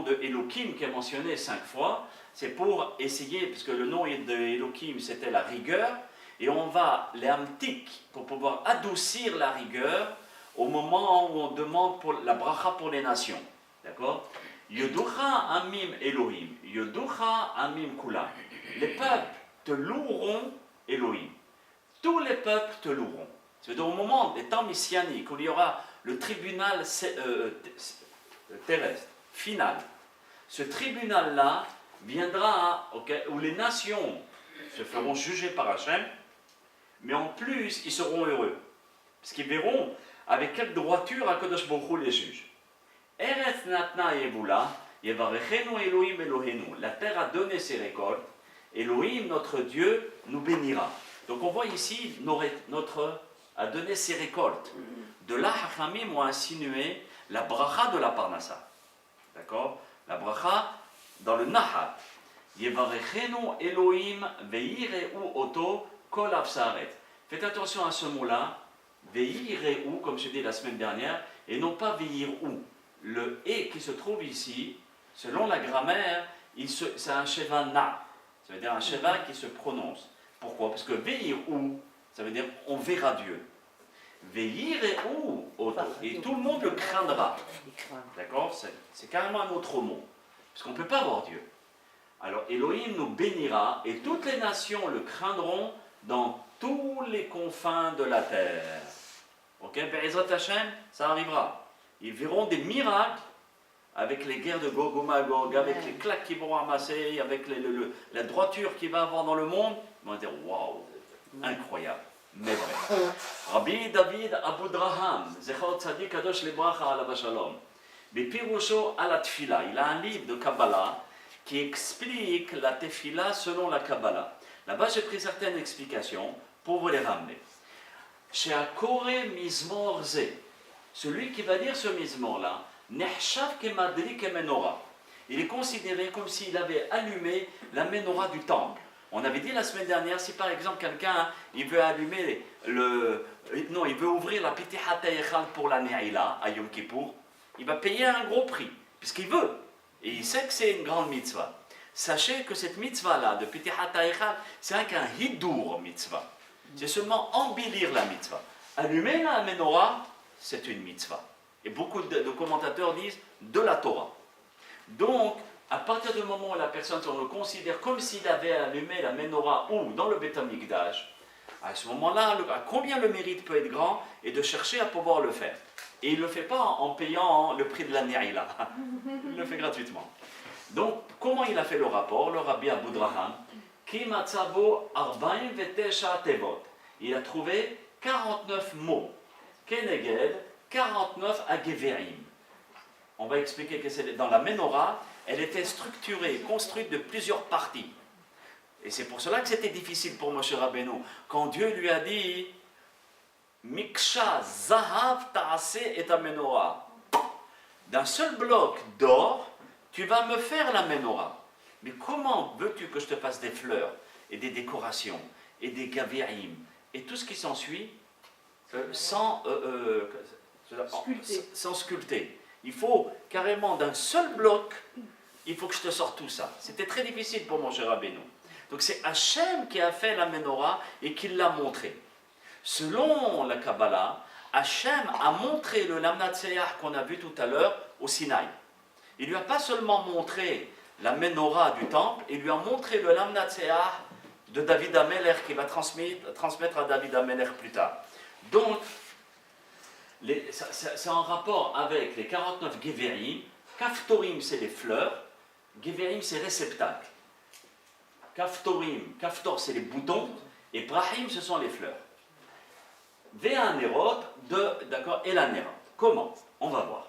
de Elohim qui est mentionné 5 fois, c'est pour essayer, parce que le nom de Elohim c'était la rigueur, et on va les amtik pour pouvoir adoucir la rigueur au moment où on demande pour la bracha pour les nations. D'accord? Yoducha amim Elohim, Yoducha amim kula. Les peuples te loueront Elohim. Tous les peuples te loueront. C'est-à-dire au moment des temps messianiques où il y aura le tribunal terrestre, final. Ce tribunal-là viendra où les nations se feront juger par Hachem, mais en plus, ils seront heureux. Parce qu'ils verront avec quelle droiture Akadosh Baruch Hu les juge. Eretz natna yevula, yevarechenu Elohim Elohenu. La terre a donné ses récoltes. Elohim, notre Dieu, nous bénira. Donc on voit ici, a donné ses récoltes. De là, Hachamim ont insinué la bracha de la Parnassa. D'accord? La bracha dans le Nahat. Yevarechenu Elohim veireu oto kol avsaret. Faites attention à ce mot-là. Veireu, comme je dis la semaine dernière, et non pas veireu. Le et qui se trouve ici, selon la grammaire, c'est un sheva na. Ça veut dire un sheva qui se prononce. Pourquoi? Parce que veireu, ça veut dire on verra Dieu. Veireu oto. Et tout le monde le craindra. D'accord? C'est carrément un autre mot. Parce qu'on ne peut pas voir Dieu. Alors Elohim nous bénira et toutes les nations le craindront dans tous les confins de la terre. Ok? Be'ezrat Hashem, ça arrivera. Ils verront des miracles avec les guerres de Gog et Magog, avec les claques qu'ils vont ramasser, avec la droiture qu'il va avoir dans le monde. Ils vont dire waouh, incroyable. Mais vrai. Rabbi David Abudraham, Zechor Tzadik Kadosh Lebracha Alav Shalom, Bepirusho Ala Tfila, il a un livre de Kabbalah qui explique la Tefila selon la Kabbalah. Là-bas, j'ai pris certaines explications pour vous les ramener. Chez Akore Mizmor Ze, celui qui va dire ce Mizmor-là, Nehshav Kemadri Kemenora, il est considéré comme s'il avait allumé la menorah du temple. On avait dit la semaine dernière, si par exemple quelqu'un il veut allumer il veut ouvrir la Pitihat Echal pour la Ne'ila à Yom Kippour, il va payer un gros prix, puisqu'il veut. Et il sait que c'est une grande mitzvah. Sachez que cette mitzvah-là, de Pitihat Echal, c'est qu'un hidour mitzvah. C'est seulement embellir la mitzvah. Allumer la menorah, c'est une mitzvah. Et beaucoup de commentateurs disent de la Torah. Donc, à partir du moment où la personne, on le considère comme s'il avait allumé la menorah ou dans le Beth Amikdash, à ce moment-là, combien le mérite peut être grand et de chercher à pouvoir le faire. Et il ne le fait pas en payant le prix de la Ne'ila. Il le fait gratuitement. Donc, comment il a fait le rapport, le Rabbi Abudraham? Ki matzabo 49 tevot. Il a trouvé 49 mots. Keneged, 49 ageverim. On va expliquer que c'est dans la menorah, elle était structurée, construite de plusieurs parties. Et c'est pour cela que c'était difficile pour Moshe Rabbeinu. Quand Dieu lui a dit Miksha Zahav Ta'ase et ta menorah. D'un seul bloc d'or, tu vas me faire la menorah. Mais comment veux-tu que je te fasse des fleurs et des décorations et des gavérim et tout ce qui s'ensuit sans sculpter? Il faut carrément d'un seul bloc, il faut que je te sorte tout ça. C'était très difficile pour Moshe Rabbeinu. Donc c'est Hachem qui a fait la menorah et qui l'a montré. Selon la Kabbalah, Hachem a montré le Lamnatseach qu'on a vu tout à l'heure au Sinaï. Il lui a pas seulement montré la menorah du temple, il lui a montré le Lamnatseach de David Amelech qui va transmettre à David Amelech plus tard. Donc, c'est en rapport avec les 49 Geverim. Kaftorim, c'est les fleurs. Geverim, c'est réceptacle. Kaftorim, Kaftor, c'est les boutons. Et Brahim, ce sont les fleurs. Vea Nerot, d'accord, et la Nera. Comment? On va voir.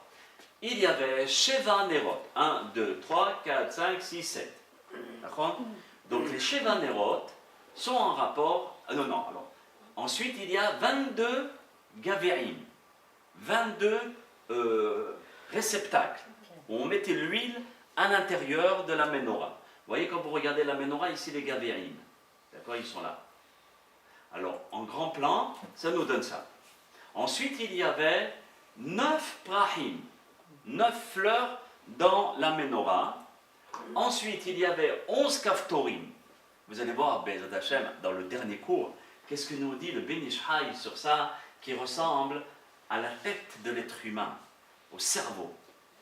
Il y avait Sheva Nerot. 1, 2, 3, 4, 5, 6, 7. D'accord? Donc les Sheva Nerot sont en rapport. Alors. Ensuite, il y a 22 Gaverim. 22 réceptacles où on mettait l'huile à l'intérieur de la menorah. Vous voyez, quand vous regardez la menorah, ici les gavérim. D'accord, ils sont là. Alors, en grand plan, ça nous donne ça. Ensuite, il y avait 9 prahim, 9 fleurs dans la menorah. Ensuite, il y avait 11 kaftorim. Vous allez voir, Be'ezrat Hashem, dans le dernier cours, qu'est-ce que nous dit le Ben Ish Chai sur ça, qui ressemble à la tête de l'être humain, au cerveau.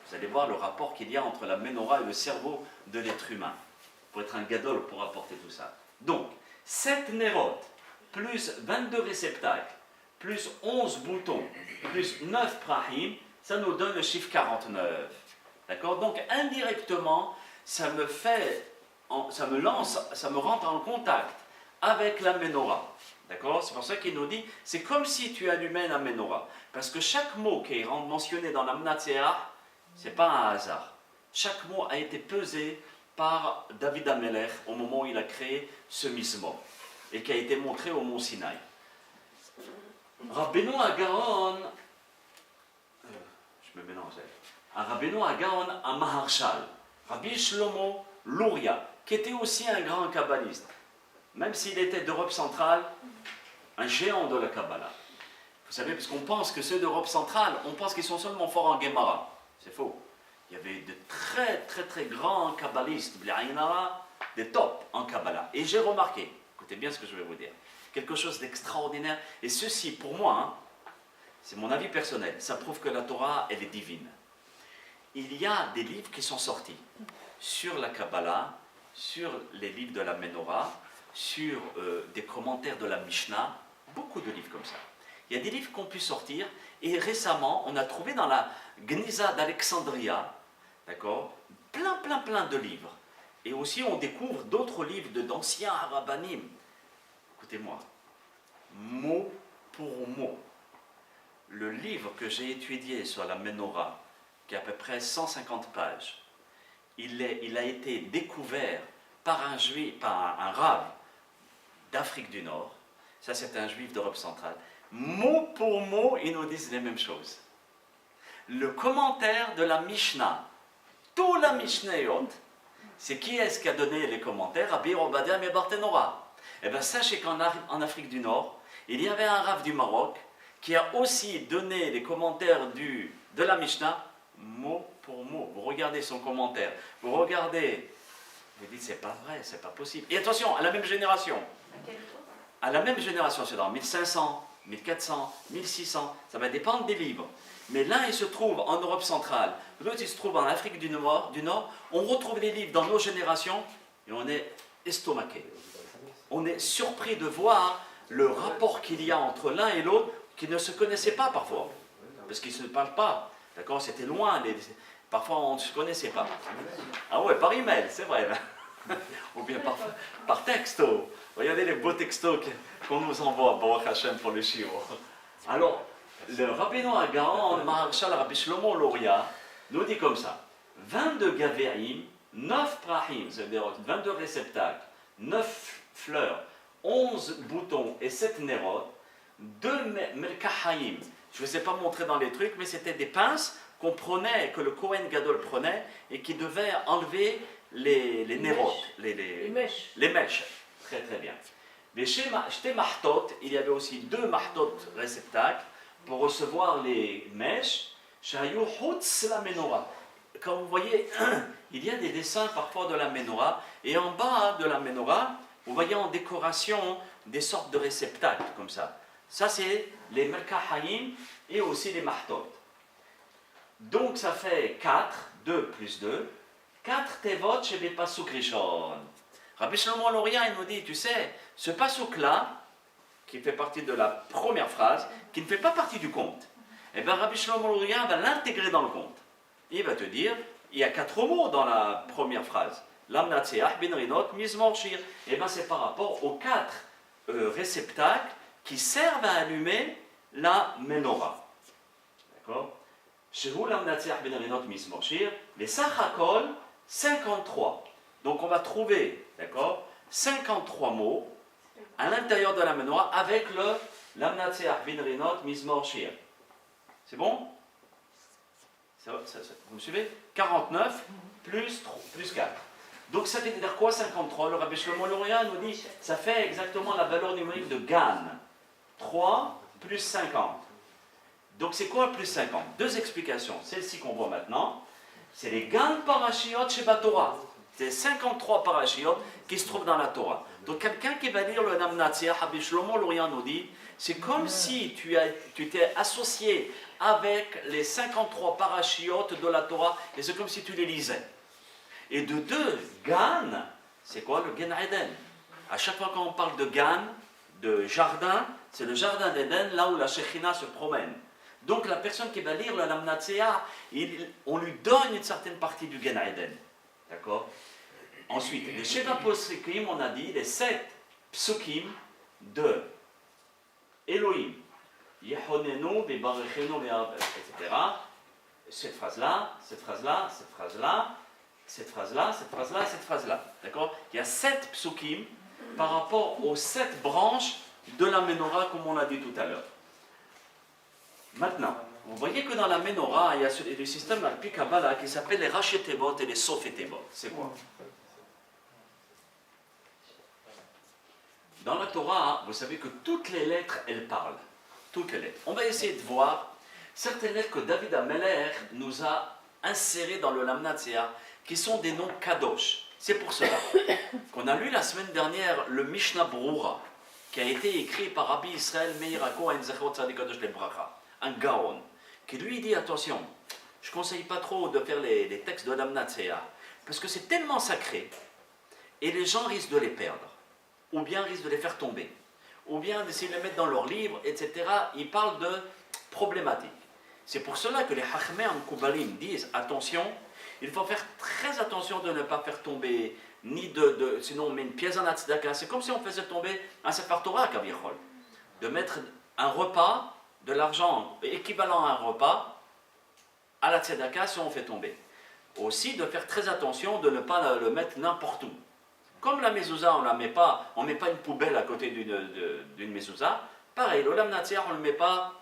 Vous allez voir le rapport qu'il y a entre la menorah et le cerveau de l'être humain. Pour être un gadol, pour apporter tout ça. Donc, 7 nérotes, plus 22 réceptacles, plus 11 boutons, plus 9 prahim, ça nous donne le chiffre 49. D'accord? Donc, indirectement, ça me rentre en contact avec la menorah. D'accord? C'est pour ça qu'il nous dit, c'est comme si tu allumais la menorah. Parce que chaque mot qui est mentionné dans la Mnatseach, ce n'est pas un hasard. Chaque mot a été pesé par David Amelech au moment où il a créé ce mismor et qui a été montré au mont Sinaï. Rabbeinu HaGaon, je me mélange. Rabbeinu HaGaon à Maharshal, Rabbi Shlomo Luria, qui était aussi un grand kabbaliste, même s'il était d'Europe centrale, un géant de la Kabbalah. Vous savez, parce qu'on pense que ceux d'Europe centrale, on pense qu'ils sont seulement forts en Gemara. C'est faux. Il y avait de très grands kabbalistes, des tops en Kabbalah. Et j'ai remarqué, écoutez bien ce que je vais vous dire, quelque chose d'extraordinaire. Et ceci, pour moi, hein, c'est mon avis personnel, ça prouve que la Torah, elle est divine. Il y a des livres qui sont sortis sur la Kabbalah, sur les livres de la Menorah, sur des commentaires de la Mishnah, beaucoup de livres comme ça. Il y a des livres qui ont pu sortir, et récemment, on a trouvé dans la Gniza d'Alexandria, d'accord, plein de livres. Et aussi, on découvre d'autres livres d'anciens rabbanim. Écoutez-moi, mot pour mot, le livre que j'ai étudié sur la Menorah, qui a à peu près 150 pages, il a été découvert par un juif, par un rave d'Afrique du Nord. Ça, c'est un juif d'Europe centrale. Mot pour mot, ils nous disent les mêmes choses. Le commentaire de la Mishnah, tout la Mishnayot, c'est qui est-ce qui a donné les commentaires? Rabbi Obadia Mebartenora. Eh bien, sachez qu'en Afrique du Nord, il y avait un rave du Maroc qui a aussi donné les commentaires de la Mishnah, mot pour mot. Vous regardez son commentaire, vous regardez, vous dites c'est pas vrai, c'est pas possible. Et attention, à la même génération. À la même génération, c'est dans 1500, 1400, 1600, ça va dépendre des livres. Mais l'un, il se trouve en Europe centrale, l'autre, il se trouve en Afrique du Nord. On retrouve les livres dans nos générations et on est estomaqué. On est surpris de voir le rapport qu'il y a entre l'un et l'autre qui ne se connaissaient pas parfois. Parce qu'ils ne se parlent pas. D'accord? C'était loin. Parfois, on ne se connaissait pas. Ah ouais, par email, c'est vrai. Ou bien par texto. Regardez les beaux textos qu'on nous envoie, Baruch Hashem, pour le shiur. Alors, le Rabbeinu HaGaon, Maharshal Rabbi Shlomo Luria, nous dit comme ça, 22 gavérim, 9 prahim, c'est-à-dire 22 réceptacles, 9 fleurs, 11 boutons et 7 nérot, 2 melkahayim. Je ne vous ai pas montré dans les trucs, mais c'était des pinces qu'on prenait, que le Kohen Gadol prenait et qui devaient enlever les nérotes, les mèches. Très bien. Mais chez Mahtot, il y avait aussi 2 Mahtot réceptacles pour recevoir les mèches. Shayu Hutz la Menorah. Quand vous voyez, il y a des dessins parfois de la Menorah, et en bas de la Menorah, vous voyez en décoration des sortes de réceptacles comme ça. Ça, c'est les Melkahayim et aussi les Mahtot. Donc, ça fait 4, 2 plus 2, 4 Tevot chez les Pasuk Rishon. Rabbi Shlomo Luria, il nous dit, tu sais, ce Pasuk-là, qui fait partie de la première phrase, qui ne fait pas partie du conte, eh bien, Rabbi Shlomo Luria va l'intégrer dans le conte. Il va te dire, il y a 4 mots dans la première phrase. Lamnatseach, Binrinot, Mizmor Shir. Eh bien, c'est par rapport aux 4 réceptacles qui servent à allumer la menorah. D'accord? Shehu Lamnatseach, Binrinot, Mizmor Shir. Les Sachakol, 53. Donc, on va trouver, d'accord, 53 mots à l'intérieur de la menorah avec le Lamnatseach, Binrinot, Mizmor Shir. C'est bon? Vous me suivez? 49 plus 4. Donc ça veut dire quoi 53? Le Rabbi Shlomo Luria nous dit ça fait exactement la valeur numérique de Gan. 3 plus 50. Donc c'est quoi plus 50? 2 explications. Celle-ci qu'on voit maintenant. C'est les Gan Parashiot chez Torah. C'est 53 parashiot qui se trouvent dans la Torah. Donc quelqu'un qui va lire le Namnatzia, Rabbi Shlomo Lourian nous dit, c'est comme si tu t'es associé avec les 53 parashiotes de la Torah, et c'est comme si tu les lisais. Et de deux, Gan, c'est quoi le Gan Eden? À chaque fois qu'on parle de Gan, de jardin, c'est le jardin d'Eden, là où la Shekhinah se promène. Donc la personne qui va lire le Namnatzia, on lui donne une certaine partie du Gan Eden. D'accord? Ensuite, les Sheva Posrikim, on a dit, les 7 psukim de Elohim, Yehonenu, Bebarechenu, etc. Cette phrase-là, cette phrase-là, cette phrase-là, cette phrase-là, cette phrase-là, cette phrase-là. D'accord? Il y a 7 psukim par rapport aux 7 branches de la menorah, comme on l'a dit tout à l'heure. Maintenant, vous voyez que dans la menorah, il y a le système Al-Pi Kabbalah qui s'appelle les Rachetevot et les Sofetevot. C'est quoi? Dans la Torah, vous savez que toutes les lettres, elles parlent. Toutes les lettres. On va essayer de voir certaines lettres que David Ameler nous a insérées dans le Lamnatzia, qui sont des noms kadosh. C'est pour cela qu'on a lu la semaine dernière le Mishnah Brura, qui a été écrit par Rabbi Israël Meir HaKohen Zechot Tzadik Kadosh Lebracha, un Gaon, qui lui dit, attention, je ne conseille pas trop de faire les textes de Lamnatzia, parce que c'est tellement sacré, et les gens risquent de les perdre, ou bien risquent de les faire tomber, ou bien d'essayer de les mettre dans leurs livres, etc. Ils parlent de problématiques. C'est pour cela que les Hachmei en Koubalim disent, attention, il faut faire très attention de ne pas faire tomber, sinon on met une pièce en Hatzdaka. C'est comme si on faisait tomber un Sefer Torah, Kavichol. De mettre un repas, de l'argent équivalent à un repas, à la Tzedaka si on fait tomber. Aussi de faire très attention de ne pas le mettre n'importe où. Comme la mezouza, on ne met pas une poubelle à côté d'une mezouza, pareil, le lamnatzia, on ne le met pas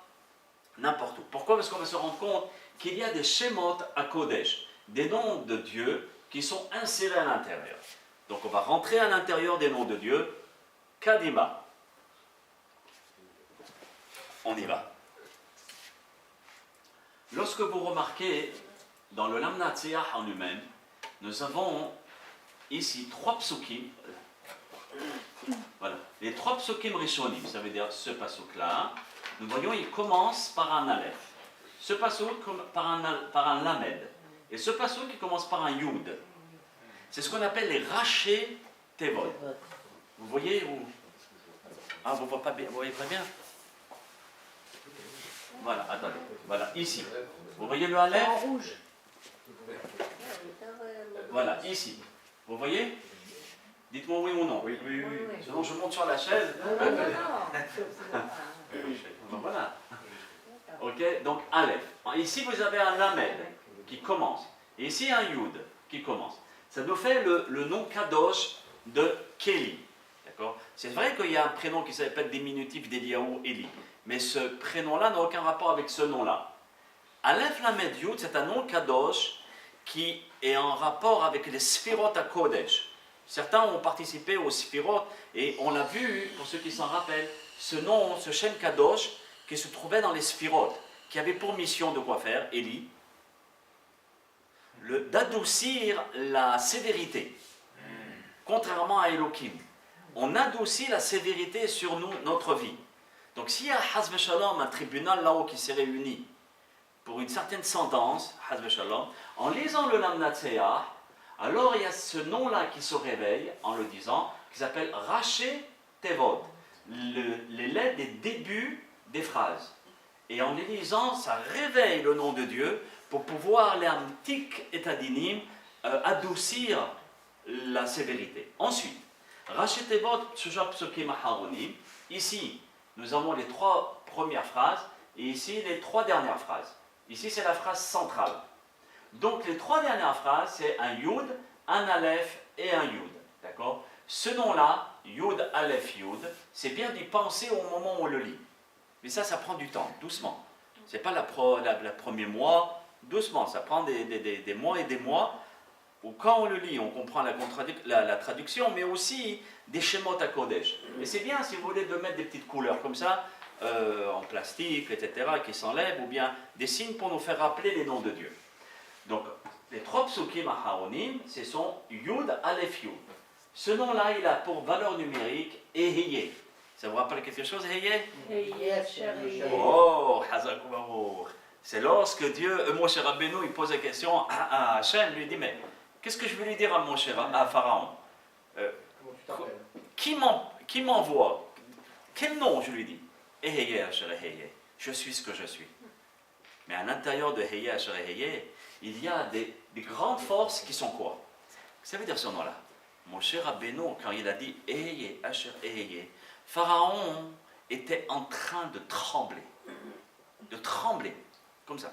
n'importe où. Pourquoi? Parce qu'on va se rendre compte qu'il y a des shemot à Kodesh, des noms de Dieu qui sont insérés à l'intérieur. Donc on va rentrer à l'intérieur des noms de Dieu, Kadima. On y va. Lorsque vous remarquez, dans le lamnatzia en lui-même, nous avons ici 3 psukim. Voilà. Les 3 psukim rishonim, ça veut dire ce pasuk-là. Nous voyons, il commence par un aleph. Ce pasuk par un lamed. Et ce pasuk qui commence par un yud. C'est ce qu'on appelle les rachés tevot. Vous voyez où? Ah, vous voyez pas bien? Vous voyez pas bien? Voilà, attendez. Voilà, ici. Vous voyez le aleph? En rouge. Voilà, ici. Vous voyez? Dites-moi oui ou non. Oui, oui, oui. Sinon, je monte sur la chaise. Voilà. Ok, donc Aleph. Ici, vous avez un Lamed qui commence. Et ici, un Yud qui commence. Ça nous fait le nom Kadosh de Kéli. D'accord? C'est vrai qu'il y a un prénom qui s'appelle diminutif d'Eliaou, Eli. Mais ce prénom-là n'a aucun rapport avec ce nom-là. Aleph Lamed Yud, c'est un nom Kadosh qui est en rapport avec les Sphirot à Kodesh. Certains ont participé aux Sphirot et on l'a vu, pour ceux qui s'en rappellent, ce nom, ce Shem Kadosh qui se trouvait dans les Sphirot, qui avait pour mission de quoi faire, Eli, d'adoucir la sévérité, contrairement à Elohim. On adoucit la sévérité sur nous, notre vie. Donc s'il y a Hazve Shalom, un tribunal là-haut qui s'est réuni pour une certaine sentence, Hazve Shalom, en lisant le Lamnatzia, alors il y a ce nom-là qui se réveille en le disant, qui s'appelle Raché Tevot, les lettres des débuts des phrases. Et en les lisant, ça réveille le nom de Dieu pour pouvoir, les amtik et adinim, adoucir la sévérité. Ensuite, Raché Tevot, Tshujab Psukim Aharonim, ici, nous avons les 3 premières phrases, et ici, les 3 dernières phrases. Ici, c'est la phrase centrale. Donc les 3 dernières phrases, c'est un Yud, un Aleph et un Yud. D'accord? Ce nom-là, Yud, Aleph, Yud, c'est bien d'y penser au moment où on le lit. Mais ça prend du temps, doucement. Ce n'est pas le premier mois, doucement. Ça prend des mois et des mois où quand on le lit, on comprend la traduction, mais aussi des schémas à Kodesh. Et c'est bien, si vous voulez, de mettre des petites couleurs comme ça, en plastique, etc., qui s'enlèvent, ou bien des signes pour nous faire rappeler les noms de Dieu. Donc, les 3 psukim aharonim, ce sont Yud, Aleph, Yud. Ce nom-là, il a pour valeur numérique Eheye. Ça vous rappelle quelque chose, Eheye? Oh, Hazakou. C'est lorsque Dieu, Moshe Rabbeinu, il pose la question à Hachem, lui dit, mais qu'est-ce que je vais lui dire à Pharaon? Qui m'envoie? Quel nom je lui dis? Eheye Asher Eheye. Je suis ce que je suis. Mais à l'intérieur de Eheye Asher Eheye, il y a des grandes forces qui sont quoi? Ça veut dire ce nom-là. Moshe Rabbeinu, quand il a dit Eheye Asher Eheye, Pharaon était en train de trembler. De trembler. Comme ça.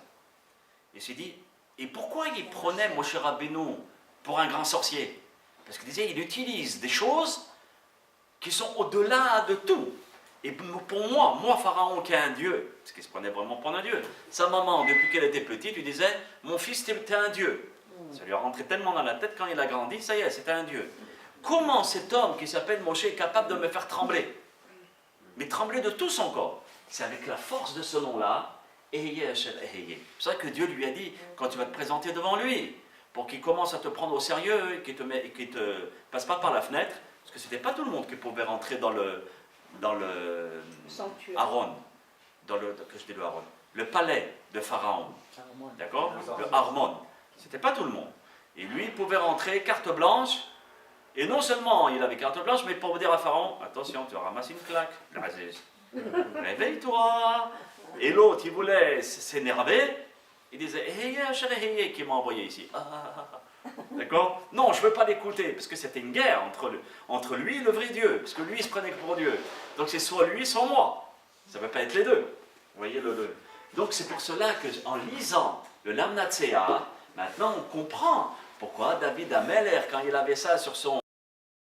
Il s'est dit, et pourquoi il prenait Moshe Rabbeinu pour un grand sorcier? Parce qu'il disait, il utilise des choses qui sont au-delà de tout. Et pour moi Pharaon qui est un dieu, parce qu'il se prenait vraiment pour un dieu, sa maman, depuis qu'elle était petite, lui disait, mon fils, t'es un dieu. Ça lui a rentré tellement dans la tête, quand il a grandi, ça y est, c'était un dieu. Comment cet homme qui s'appelle Moshe est capable de me faire trembler? Mais trembler de tout son corps. C'est avec la force de ce nom-là, Eheye Asher Eheye. C'est ça que Dieu lui a dit, quand tu vas te présenter devant lui, pour qu'il commence à te prendre au sérieux, et qu'il te passe pas par la fenêtre, parce que c'était pas tout le monde qui pouvait rentrer dans le Aaron, le palais de Pharaon, d'accord, le Harmon, c'était pas tout le monde. Et lui, il pouvait rentrer carte blanche, et non seulement il avait carte blanche, mais pour dire à Pharaon, attention, tu vas ramasser une claque, réveille-toi. Et l'autre, il voulait s'énerver, il disait, Eheye Asher Eheye qui m'a envoyé ici. D'accord? Non, je ne veux pas l'écouter, parce que c'était une guerre entre lui et le vrai Dieu, parce que lui, il se prenait pour Dieu. Donc c'est soit lui, soit moi. Ça ne peut pas être les deux. Vous voyez le. Donc c'est pour cela qu'en lisant le Lamnatsea, maintenant on comprend pourquoi David Ameller, quand il avait ça sur son